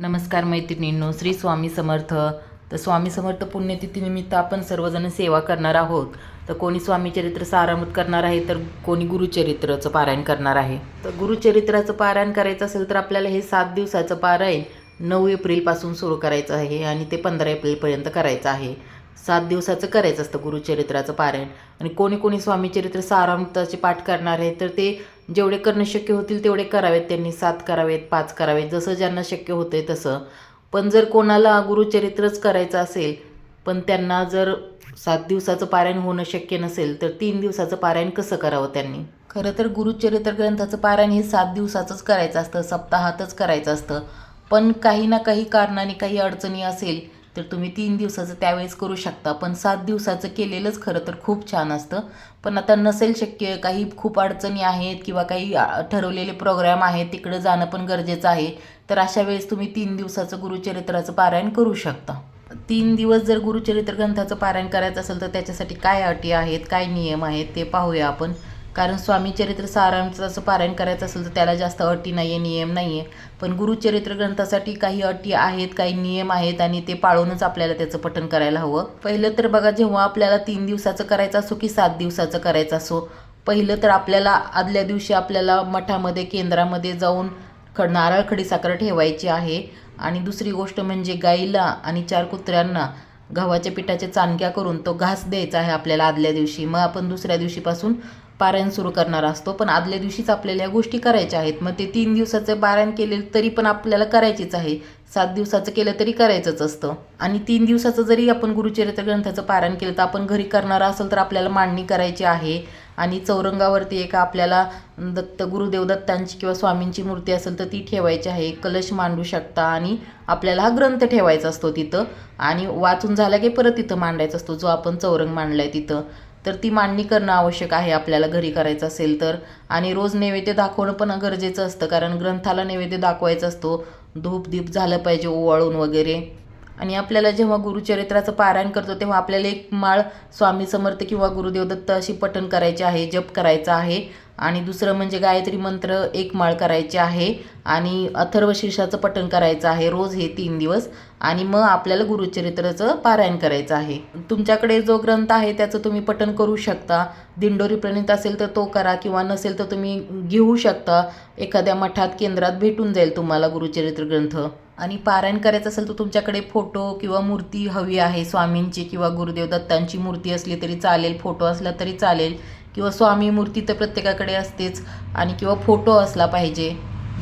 नमस्कार मैत्रिणींनो, श्री स्वामी समर्थ. तर स्वामी समर्थ पुण्यतिथीनिमित्त आपण सर्वजण सेवा करणार आहोत. तर कोणी स्वामी चरित्र सारामृत करणार आहे, तर कोणी गुरुचरित्राचं पारायण करणार आहे. तर गुरुचरित्राचं पारायण करायचं असेल तर आपल्याला हे 7 दिवसाचं पारायण 9 एप्रिलपासून सुरू करायचं आहे आणि ते 15 एप्रिलपर्यंत करायचं आहे. 7 दिवसाचं करायचं असतं गुरुचरित्राचं पारायण. आणि कोणी कोणी स्वामीचरित्र सारामृताचे पाठ करणार आहे, तर ते जेवढे करणं शक्य होतील तेवढे करावेत. त्यांनी 7 करावेत, 5 करावेत, जसं ज्यांना शक्य होते तसं. पण जर कोणाला गुरुचरित्रच करायचं असेल, पण त्यांना जर 7 दिवसाचं पारायण होणं शक्य नसेल, तर 3 दिवसाचं पारायण कसं करावं त्यांनी? खरं तर गुरुचरित्र ग्रंथाचं पारायण हे 7 दिवसाचंच करायचं असतं, सप्ताहातच करायचं असतं. पण काही ना काही कारणाने काही अडचणी असेल तर तुम्ही 3 दिवसाचं त्यावेळेस करू शकता. पण 7 दिवसाचं केलेलंच खरं तर खूप छान असतं. पण आता नसेल शक्य, काही खूप अडचणी आहेत किंवा काही ठरवलेले प्रोग्राम आहेत, तिकडं जाणं पण गरजेचं आहे, तर अशा वेळेस तुम्ही 3 दिवसाचं गुरुचरित्राचं पारायण करू शकता. 3 दिवस जर गुरुचरित्र ग्रंथाचं पारायण करायचं असेल तर त्याच्यासाठी काय अटी आहेत, काय नियम आहेत ते पाहूया आपण. कारण स्वामी चरित्र सारांचं पारायण करायचं असेल तर त्याला जास्त अटी नाही आहे, नियम नाही आहे. पण गुरुचरित्र ग्रंथासाठी काही अटी आहेत, काही नियम आहेत आणि ते पाळूनच आपल्याला त्याचं पठण करायला हवं. पहिलं तर बघा, जेव्हा आपल्याला 3 दिवसाचं करायचं असो की 7 दिवसाचं करायचं असो, पहिलं तर आपल्याला आदल्या दिवशी आपल्याला मठामध्ये, केंद्रामध्ये जाऊन नारळ खडीसाखर ठेवायची आहे. आणि दुसरी गोष्ट म्हणजे गाईला आणि 4 कुत्र्यांना गव्हाच्या पिठाच्या चाणक्या करून तो घास द्यायचा आहे आपल्याला आदल्या दिवशी. मग आपण दुसऱ्या दिवशीपासून पारायण सुरू करणार असतो, पण आदल्या दिवशीच आपल्याला या गोष्टी करायच्या आहेत. मग ते 3 दिवसाचं पारायण केलेलं तरी पण आपल्याला करायचीच आहे, 7 दिवसाचं केलं तरी करायचंच असतं. आणि 3 दिवसाचं जरी आपण गुरुचरित्र ग्रंथाचं पारायण केलं तर आपण घरी करणार असेल तर आपल्याला मांडणी करायची आहे. आणि चौरंगावरती एका आपल्याला गुरुदेव दत्तांची किंवा स्वामींची मूर्ती असेल तर ती ठेवायची आहे. कलश मांडू शकता आणि आपल्याला हा ग्रंथ ठेवायचा असतो तिथं. आणि वाचून झाला की परत तिथं मांडायचा असतो, जो आपण चौरंग मांडलाय तिथं. तर ती मांडणी करणं आवश्यक आहे आपल्याला घरी करायचं असेल तर. आणि रोज नैवेद्य दाखवणं पण गरजेचं असतं, कारण ग्रंथाला नैवेद्य दाखवायचा असतो. धूप दीप झालं पाहिजे ओवाळून वगैरे. आणि आपल्याला जेव्हा गुरुचरित्राचं पारायण करतो तेव्हा आपल्याला एक माळ स्वामी समर्थ किंवा गुरुदेव दत्त अशी पठण करायची आहे, जप करायचा आहे. आणि दुसरं म्हणजे गायत्री मंत्र 1 माळ करायची आहे. आणि अथर्व शीर्षाचं पठण करायचं आहे रोज हे 3 दिवस. आणि मग आपल्याला गुरुचरित्राचं पारायण करायचं आहे. तुमच्याकडे जो ग्रंथ आहे त्याचं तुम्ही पठण करू शकता. दिंडोरी प्रणीत असेल तर तो करा, किंवा नसेल तर तुम्ही घेऊ शकता. एखाद्या मठात, केंद्रात भेटून जाईल तुम्हाला गुरुचरित्र ग्रंथ. आणि पारायण करायचं असेल तर तुमच्याकडे फोटो किंवा मूर्ती हवी आहे स्वामींची, किंवा गुरुदेव दत्तांची मूर्ती असली तरी चालेल, फोटो असला तरी चालेल, किंवा स्वामी मूर्ती तर प्रत्येकाकडे असतेच. आणि किंवा फोटो असला पाहिजे.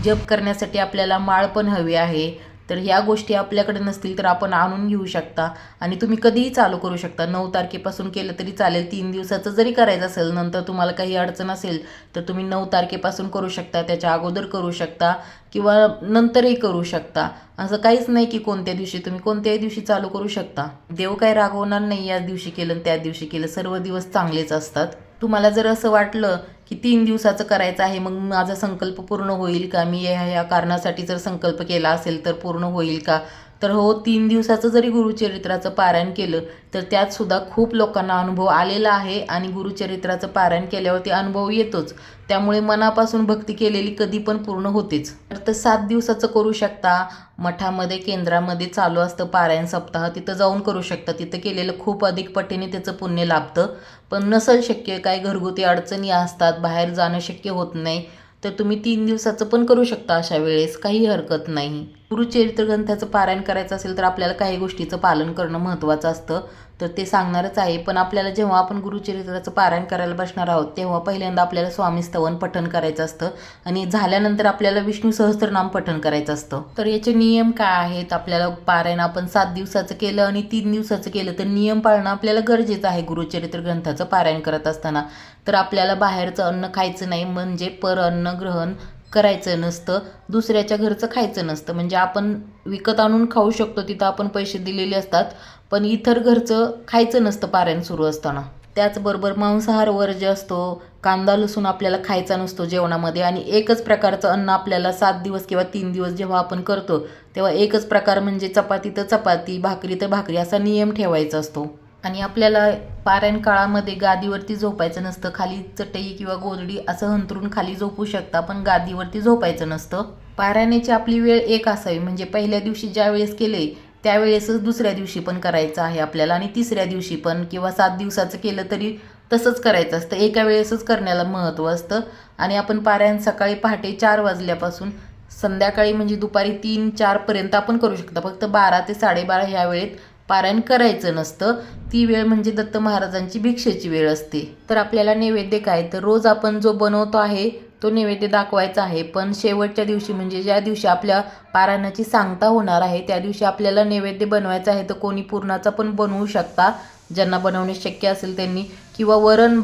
जप करण्यासाठी आपल्याला माळ पण हवी आहे. तर ह्या गोष्टी आपल्याकडे नसतील तर आपण आणून घेऊ शकता. आणि तुम्ही कधीही चालू करू शकता. 9 तारखेपासून केलं तरी चालेल. 3 दिवसाचं जरी करायचं असेल, नंतर तुम्हाला काही अडचण असेल तर तुम्ही 9 तारखेपासून करू शकता, त्याच्या अगोदर करू शकता, किंवा नंतरही करू शकता. असं काहीच नाही की कोणत्या दिवशी, तुम्ही कोणत्याही दिवशी चालू करू शकता. देव काही रागवणार नाही या दिवशी केलं त्या दिवशी केलं, सर्व दिवस चांगलेच असतात. तुम्हाला जर असं वाटलं की 3 दिवसाचं करायचं आहे, मग माझा संकल्प पूर्ण होईल का, मी ह्या कारणासाठी जर संकल्प केला असेल तर पूर्ण होईल का, तर हो, 3 दिवसाचं जरी गुरुचरित्राचं पारायण केलं तर त्यात सुद्धा खूप लोकांना अनुभव आलेला आहे. आणि गुरुचरित्राचं पारायण केल्यावरती अनुभव येतोच, त्यामुळे मनापासून भक्ती केलेली कधी पण पूर्ण होतेच. तर 7 दिवसाचं करू शकता. मठामध्ये, केंद्रामध्ये चालू असतं पारायण सप्ताह, तिथं जाऊन करू शकता. तिथं केलेलं खूप अधिक पटीने त्याचं पुण्य लाभतं. पण नसेल शक्य, काही घरगुती अडचणी असतात, बाहेर जाणं शक्य होत नाही, तर तुम्ही 3 दिवसाचं पण करू शकता. अशा वेळेस काही हरकत नाही. गुरुचरित्र ग्रंथाचं पारायण करायचं असेल तर आपल्याला काही गोष्टीचं पालन करणं महत्त्वाचं असतं, तर ते सांगणारच आहे. पण आपल्याला जेव्हा आपण गुरुचरित्राचं पारायण करायला बसणार आहोत तेव्हा पहिल्यांदा आपल्याला स्वामी स्तवन पठण करायचं असतं. आणि झाल्यानंतर आपल्याला विष्णू सहस्त्रनाम पठण करायचं असतं. तर याचे नियम काय आहेत? आपल्याला पारायण आपण 7 दिवसाचं केलं आणि 3 दिवसाचं केलं तर नियम पाळणं आपल्याला गरजेचं आहे गुरुचरित्र ग्रंथाचं पारायण करत असताना. तर आपल्याला बाहेरचं अन्न खायचं नाही, म्हणजे पर अन्न ग्रहण करायचं नसतं. दुसऱ्याच्या घरचं खायचं नसतं. म्हणजे आपण विकत आणून खाऊ शकतो, तिथं आपण पैसे दिलेले असतात, पण इतर घरचं खायचं नसतं पारायण सुरू असताना. त्याचबरोबर मांसाहार वर्ज्य असतो. कांदा लसूण आपल्याला खायचा नसतो जेवणामध्ये. आणि एकच प्रकारचं अन्न आपल्याला 7 दिवस किंवा 3 दिवस जेव्हा आपण करतो तेव्हा एकच प्रकार, म्हणजे चपाती तर चपाती, भाकरी तर भाकरी, असा नियम ठेवायचा असतो. आणि आपल्याला पारायण काळामध्ये गादीवरती झोपायचं नसतं, खाली चटई किंवा गोधडी असं हंतरून खाली झोपू शकता, पण गादीवरती झोपायचं नसतं. पारायणाची आपली वेळ एक असावी, म्हणजे पहिल्या दिवशी ज्या वेळेस केले त्यावेळेसच दुसऱ्या दिवशी पण करायचं आहे आपल्याला, आणि तिसऱ्या दिवशी पण, किंवा 7 दिवसाचं केलं तरी तसंच करायचं असतं. एका वेळेसच करण्याला महत्त्व असतं. आणि आपण पारायण सकाळी पहाटे 4 वाजल्यापासून संध्याकाळी म्हणजे दुपारी 3-4 आपण करू शकता. फक्त 12 ते 12:30 ह्या वेळेत पारायण करायचं नसतं. ती वेळ म्हणजे दत्त महाराजांची भिक्षेची वेळ असते. तर आपल्याला नैवेद्य काय, तर रोज आपण जो बनवतो आहे तो नैवेद्य दाखवायचा आहे, पण शेवटच्या दिवशी म्हणजे ज्या दिवशी आपल्या पारायणाची सांगता होणार आहे त्या दिवशी आपल्याला नैवेद्य बनवायचा आहे. तर कोणी पुरणाचा पण बनवू शकता, ज्यांना बनवणे शक्य असेल त्यांनी, किंवा वरण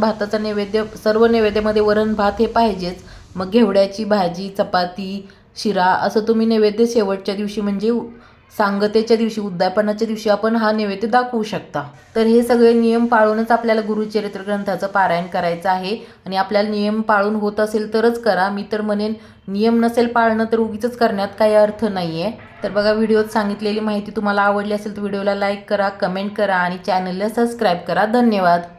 भाताचा नैवेद्य, सर्व नैवेद्यामध्ये वरण भात हे पाहिजेच. मग घेवड्याची भाजी, चपाती, शिरा असं तुम्ही नैवेद्य शेवटच्या दिवशी म्हणजे सांगतेच्या दिवशी, उद्यापनाच्या दिवशी आपण हा नैवेद्य दाखवू शकता. तर हे सगळे नियम पाळूनच आपल्याला गुरुचरित्र ग्रंथाचं पारायण करायचं आहे. आणि आपल्याला नियम पाळून होत असेल तरच करा. मी तर म्हणेन नियम नसेल पाळणं तर उगीच करण्यात काही अर्थ नाही आहे. तर बघा, व्हिडिओत सांगितलेली माहिती तुम्हाला आवडली असेल तर व्हिडिओला लाईक करा, कमेंट करा आणि चॅनलला सबस्क्राईब करा. धन्यवाद.